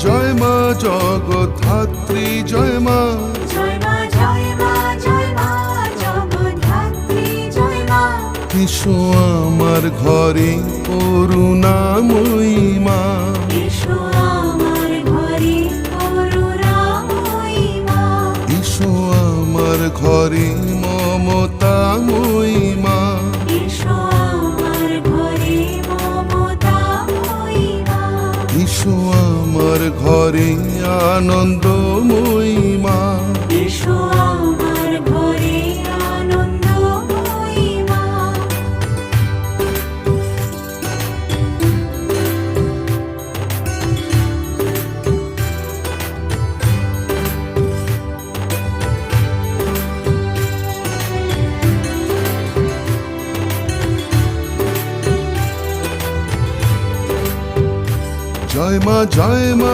জয় মা জগদ্ধাত্রী জয় মা, জয় মা জয় মা জয় মা জগদ্ধাত্রী জয় মা। এসো আমার ঘরে করুণাময়ী মা, এসো আমার ঘরে করুণাময়ী মা। এসো আমার ঘরে মমতাময়ী মা, এসো আমার ঘরে মমতাময়ী মা। এসো আমার ঘরে আনন্দময়ী মা, এসো আমার ঘরে আনন্দময়ী মা। জয় মা জয় মা